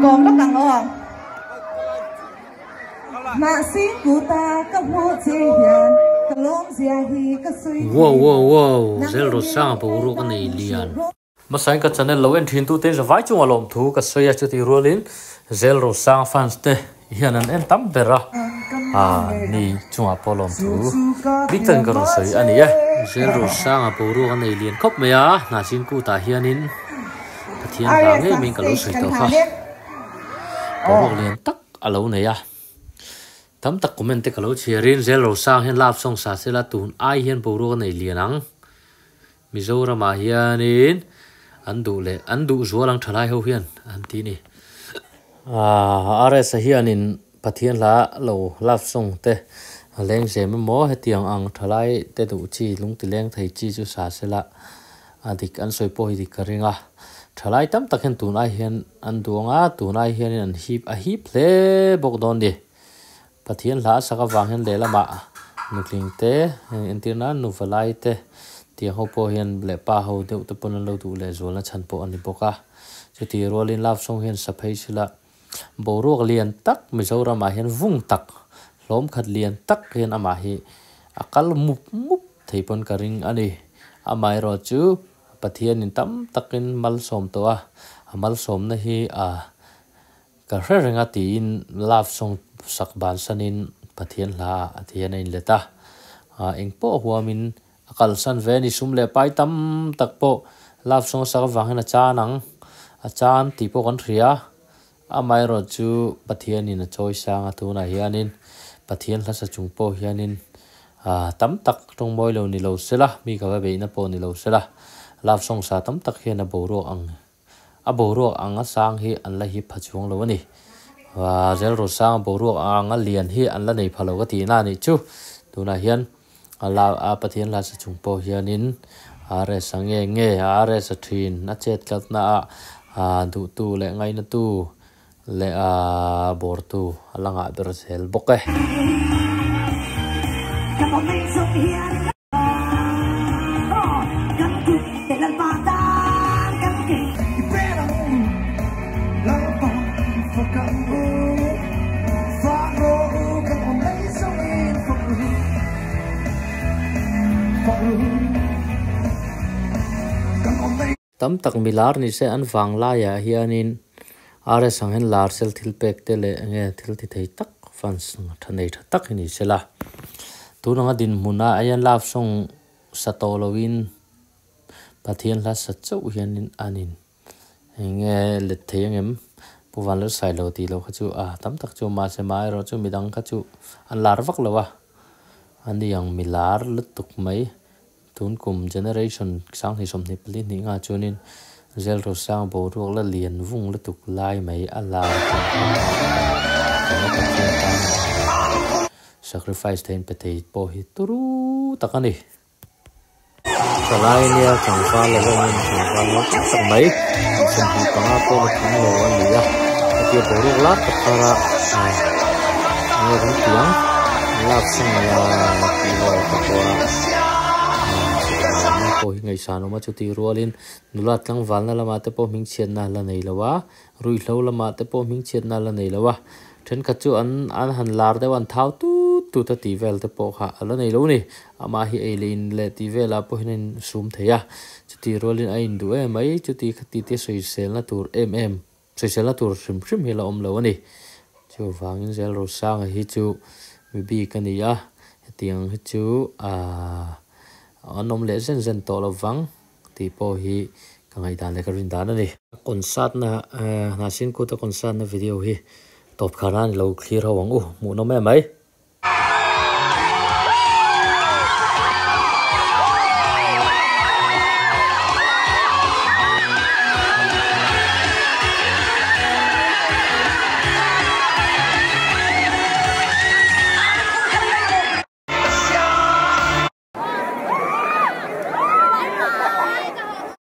còn lúc đằng ồ mà xin cụ ta có một gì hiền có lông gì hi có suy wow zel ro sang po ro ka nei lian ma sai ka channel lo en thin tu te za vai chung alom thu ka soya chu ti rolin zel ro sang fans te hian an en tam bera ni chung a polom thu bitan ka ro soi ani ya zel ro sang po ro ka nei lian khop me ya na sin ku ta hianin pathian ha nge min ka lo soi to kha po ro lian tak alo ne ya tam tak comment te kalo chiarin zel ro sang hian lap song sa sela tun ai hian bo ro nei lianang Mizoram a hianin andu zualang thalai ho hian anti ni rs hianin pathian la lo lap song te leng sem mo hetiang ang thalai te du chi lung ti leng thei chi chu sa sela adik an soi po hi dikaringa thalai tam tak hen tun ai hian anduanga tun ai hian an hip hle bok don ni pathian la saka wang hen le lama nukling te entirna nuvalai te tiang ho po hian le pa ho de te pon lo tu le zol na chan po ani boka chuti rolin lap song hian saphei sila borok lian tak Mizoram a hian vung tak lom khat lian tak hian ama hi akal mup theipon karing ani amai ro chu pathian in tam takin mal som to a amal som na hi ka hrenga ti in lap song sak ban sanin pathian la athian in leta engpo huamin akal san veni sumle pai tam takpo lap song sak wang na chanang achan ti po kan thria amai ro chu pathian in a choi sang atuna hianin pathian la sa chungpo hianin tam tak tong moi lo ni lo sela mi ka be na po ni lo sela lap song sa tam tak hian a boro ang a sang hi an la hi phachung lo ani wa zel ro sang boro ang a lian hi an la nei phalo ka ti na ni chu tuna hian ala pathian la sa chungpo hianin are sange nge are sa thin na chet klat na du tu le ngai na tu le bor tu alanga ber sel boke tam tak milar ni se an wang la ya hianin are sang hen lar sel thil pek te le nge thil ti thei tak fans thanei tha tak ni sela tunanga din muna ayan lap song satolowin pathian la sa chau hianin anin nge le thengem puwan lo sai lo ti lo khachu tam tak chu ma se mai ro chu midang khachu an lar vak lawa ani yang milar lutuk mai tun kum generation sang hi som ni pli ni nga chunin zel ro sang bo ro la lian vung lutuk lai mai ala sacrifice ten petei po hi turu takani salai nia changfa la longin changfa lo tak mai sem hi panga po la thang lo an liya ti bo ro la takara ni ron tiang lap sing la ti lo takwa po ngai sano ma chuti rolin nulat lang walna lama te po ming chen na la nei lawa rui hlo lama te po ming chen na la nei lawa then khachu an han lar de wan thau tu ta ti vel te po kha ala nei lo ni ama hi elin le ti vela po hin sum theya chuti rolin a in du mai chuti khati te soi sel na tur soi sel na tur shrim hela om lo ani chu wangin zel ro sang hi chu bi kaniya tiang hi chu anom le zen to lo wang ti po hi kangai dan le karin dan ani konsat na sin ko ta konsat na video hi top khana lo clear hawang mu no mai